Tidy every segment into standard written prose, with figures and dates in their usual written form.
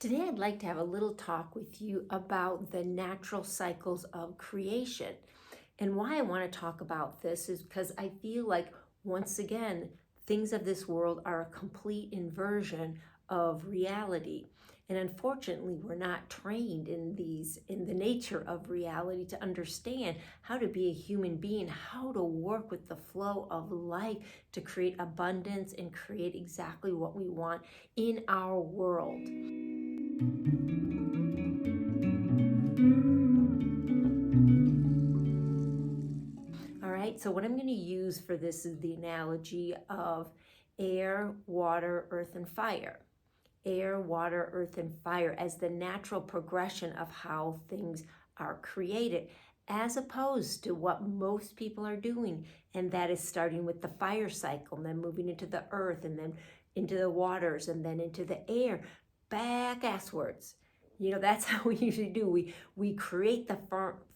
Today, I'd like to have a little talk with you about the natural cycles of creation. And why I want to talk about this is because I feel like, once again, things of this world are a complete inversion of reality. And unfortunately, we're not trained in the nature of reality to understand how to be a human being, how to work with the flow of life to create abundance and create exactly what we want in our world. All right, so what I'm going to use for this is the analogy of air, water, earth, and fire. Air, water, earth, and fire as the natural progression of how things are created, as opposed to what most people are doing, and that is starting with the fire cycle, and then moving into the earth, and then into the waters, and then into the air, back asswards. That's how we usually do. We create the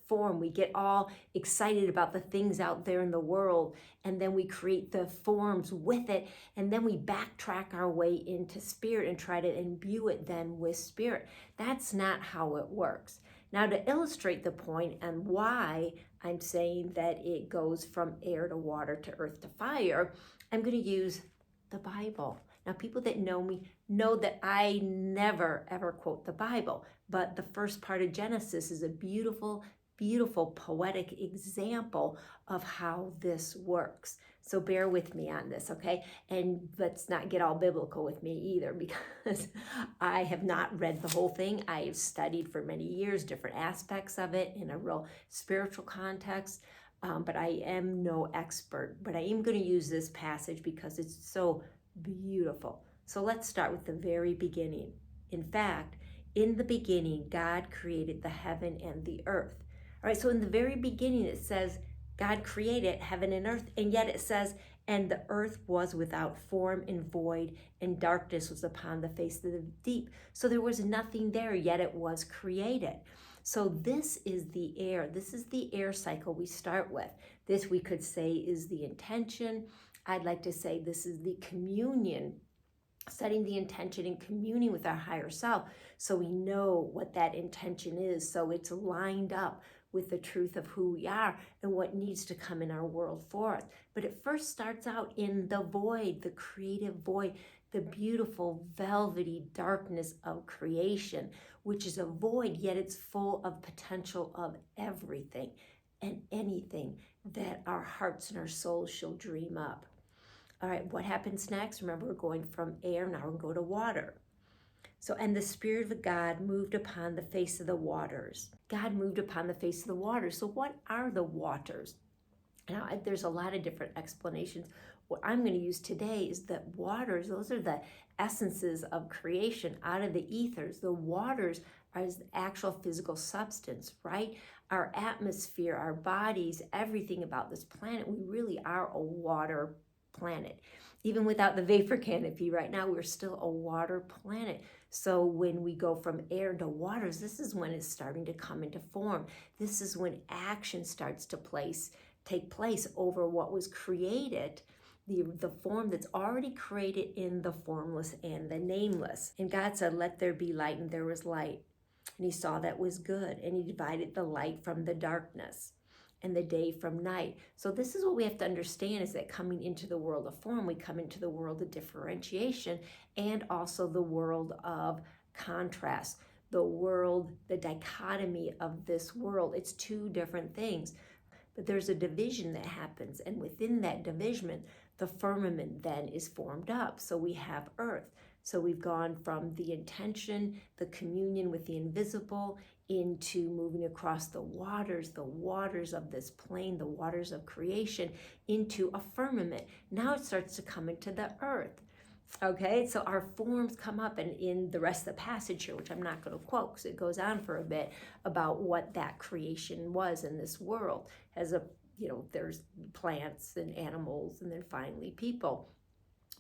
form. We get all excited about the things out there in the world, and then we create the forms with it, and then we backtrack our way into spirit and try to imbue it then with spirit. That's not how it works. Now, to illustrate the point and why I'm saying that it goes from air to water to earth to fire, I'm going to use the Bible. Now, people that know me know that I never ever quote the Bible, but the first part of Genesis is a beautiful, beautiful poetic example of how this works. So bear with me on this, okay? And let's not get all biblical with me either, because I have not read the whole thing. I have studied for many years different aspects of it in a real spiritual context. But I am no expert. But I am going to use this passage because it's so beautiful. So let's start with the very beginning. In fact, in the beginning, God created the heaven and the earth. All right, so in the very beginning, it says God created heaven and earth, and yet it says, and the earth was without form and void, and darkness was upon the face of the deep. So there was nothing there, yet it was created. So this is the air. This is the air cycle we start with. This, we could say, is the intention. I'd like to say this is the communion, setting the intention and communing with our higher self so we know what that intention is, so it's lined up with the truth of who we are and what needs to come in our world for us. But it first starts out in the void, the creative void, the beautiful velvety darkness of creation, which is a void, yet it's full of potential of everything and anything that our hearts and our souls shall dream up. All right, what happens next? Remember, we're going from air, now we're going to go to water. So, and the Spirit of God moved upon the face of the waters. God moved upon the face of the waters. So what are the waters? Now, there's a lot of different explanations. What I'm going to use today is that waters, those are the essences of creation out of the ethers. The waters are the actual physical substance, right? Our atmosphere, our bodies, everything about this planet, we really are a water planet. Even without the vapor canopy right now, we're still a water planet. So when we go from air to waters, this is when it's starting to come into form. This is when action starts to take place over what was created, the form that's already created in the formless and the nameless. And God said, let there be light, and there was light. And he saw that was good, and he divided the light from the darkness and the day from night. So this is what we have to understand, is that coming into the world of form, we come into the world of differentiation and also the world of contrast, the dichotomy of this world. It's two different things, but there's a division that happens, and within that division, the firmament then is formed up. So we have earth. So we've gone from the intention, the communion with the invisible, into moving across the waters of this plane, the waters of creation, into a firmament. Now it starts to come into the earth. Okay, so our forms come up, and in the rest of the passage here, which I'm not going to quote because it goes on for a bit about what that creation was in this world, there's plants and animals, and then finally people.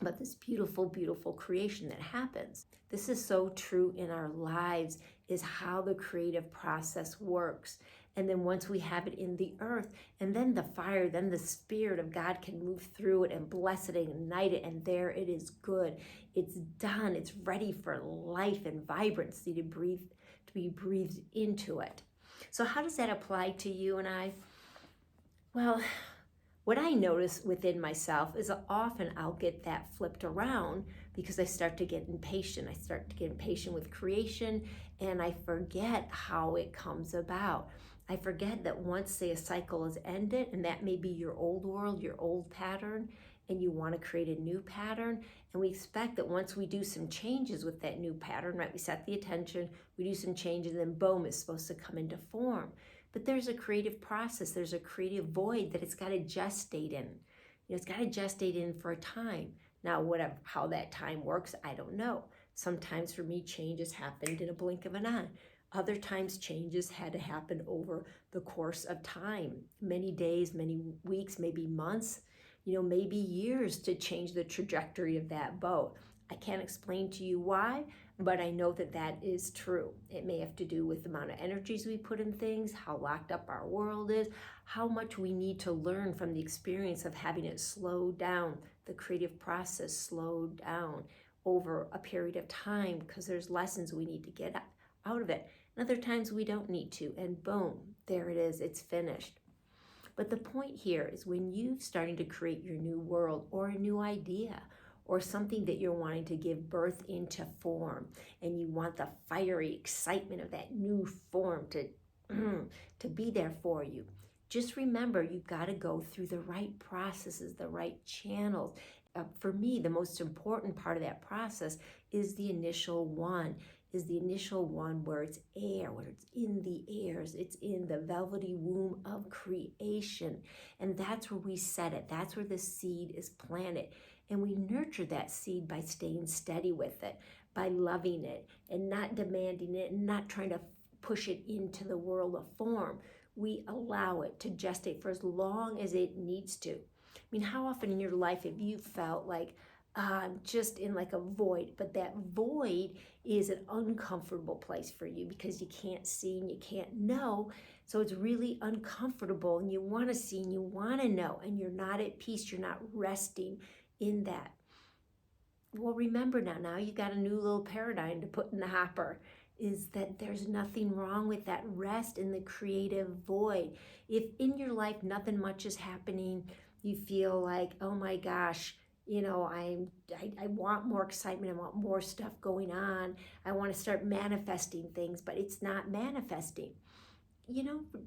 But this beautiful, beautiful creation that happens. This is so true in our lives, is how the creative process works. And then once we have it in the earth, and then the fire, then the Spirit of God can move through it and bless it and ignite it, and there it is good. It's done. It's ready for life and vibrancy to be breathed into it. So how does that apply to you and I? Well, what I notice within myself is often I'll get that flipped around because I start to get impatient. I start to get impatient with creation, and I forget how it comes about. I forget that once, say, a cycle is ended, and that may be your old world, your old pattern, and you want to create a new pattern. And we expect that once we do some changes with that new pattern, right, we set the intention, we do some changes, and then boom, it's supposed to come into form. But there's a creative process, there's a creative void that it's got to gestate in. It's got to gestate in for a time. Now, how that time works, I don't know. Sometimes for me, changes happened in a blink of an eye. Other times, changes had to happen over the course of time, many days, many weeks, maybe months, maybe years to change the trajectory of that boat. I can't explain to you why, but I know that that is true. It may have to do with the amount of energies we put in things, how locked up our world is, how much we need to learn from the experience of having it slow down, the creative process slowed down over a period of time, because there's lessons we need to get out of it. And other times we don't need to, and boom, there it is, it's finished. But the point here is when you're starting to create your new world or a new idea or something that you're wanting to give birth into form, and you want the fiery excitement of that new form to be there for you, just remember you've got to go through the right processes, the right channels. For me, the most important part of that process is the initial one where it's air, where it's in the airs, it's in the velvety womb of creation. And that's where we set it. That's where the seed is planted. And we nurture that seed by staying steady with it, by loving it and not demanding it and not trying to push it into the world of form. We allow it to gestate for as long as it needs to. I mean, how often in your life have you felt like, I'm just in like a void, but that void is an uncomfortable place for you because you can't see and you can't know. So it's really uncomfortable, and you want to see and you want to know, and you're not at peace. You're not resting in that. Well, remember now you got a new little paradigm to put in the hopper, is that there's nothing wrong with that rest in the creative void. If in your life nothing much is happening, you feel like, oh my gosh, I want more excitement. I want more stuff going on. I want to start manifesting things, but it's not manifesting.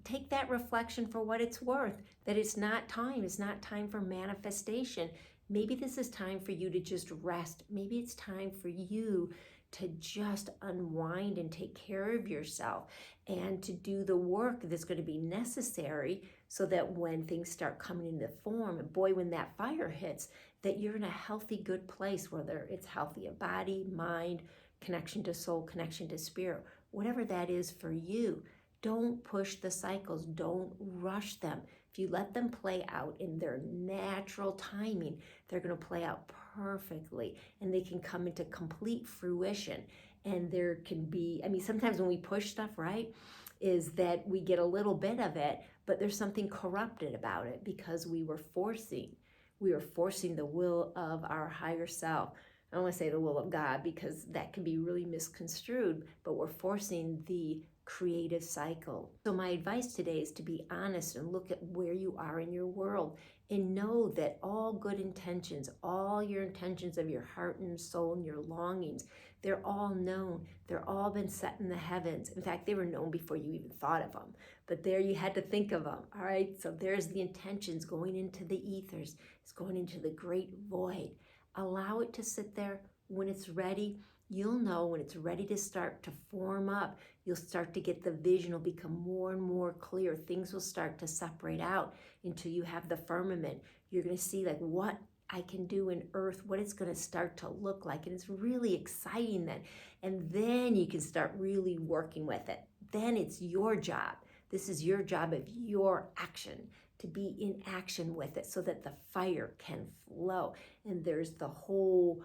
Take that reflection for what it's worth, that it's not time. It's not time for manifestation. Maybe this is time for you to just rest. Maybe it's time for you to just unwind and take care of yourself and to do the work that's going to be necessary so that when things start coming into form, and boy, when that fire hits, that you're in a healthy, good place, whether it's healthy of body, mind, connection to soul, connection to spirit, whatever that is for you. Don't push the cycles. Don't rush them. If you let them play out in their natural timing, they're going to play out perfectly, and they can come into complete fruition. And there can be, sometimes when we push stuff, right, is that we get a little bit of it, but there's something corrupted about it because we were forcing the will of our higher self. I don't want to say the will of God because that can be really misconstrued, but we're forcing the creative cycle. So my advice today is to be honest and look at where you are in your world and know that all good intentions, all your intentions of your heart and soul and your longings, they're all known. They're all been set in the heavens. In fact, they were known before you even thought of them, but there you had to think of them. All right. So there's the intentions going into the ethers. It's going into the great void. Allow it to sit there. When it's ready, you'll know when it's ready to start to form up. You'll start to get the vision will become more and more clear. Things will start to separate out until you have the firmament. You're going to see like what I can do in earth, what it's going to start to look like. And it's really exciting then. And then you can start really working with it. Then it's your job. This is your job of your action, to be in action with it so that the fire can flow. And there's the whole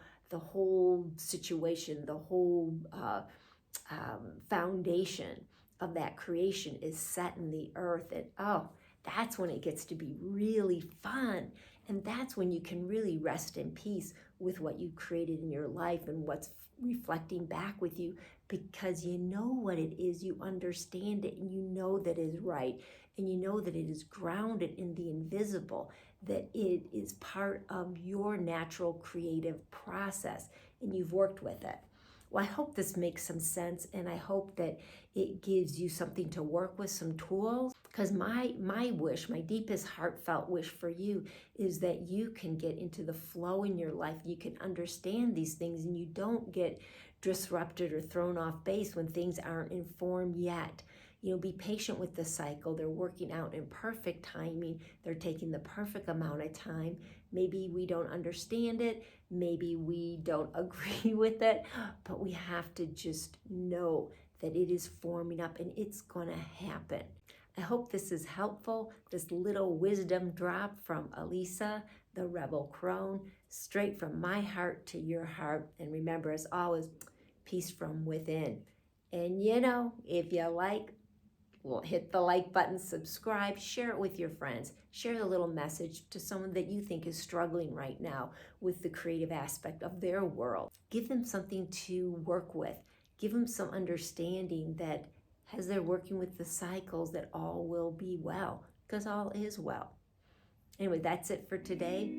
situation, the whole foundation of that creation is set in the earth. And oh, that's when it gets to be really fun. And that's when you can really rest in peace with what you created in your life and what's reflecting back with you, because you know what it is, you understand it, and you know that it is right, and you know that it is grounded in the invisible, that it is part of your natural creative process, and you've worked with it. Well, I hope this makes some sense, and I hope that it gives you something to work with, some tools, because my wish, my deepest heartfelt wish for you is that you can get into the flow in your life. You can understand these things, and you don't get disrupted or thrown off base when things aren't informed yet. You know, be patient with the cycle. They're working out in perfect timing. They're taking the perfect amount of time. Maybe we don't understand it. Maybe we don't agree with it, but we have to just know that it is forming up and it's going to happen. I hope this is helpful. This little wisdom drop from Elisa, the Rebel Crone, straight from my heart to your heart. And remember, as always, peace from within. And you know, if you like, well, hit the like button, subscribe, share it with your friends. Share the little message to someone that you think is struggling right now with the creative aspect of their world. Give them something to work with. Give them some understanding that as they're working with the cycles, that all will be well, because all is well. Anyway, that's it for today.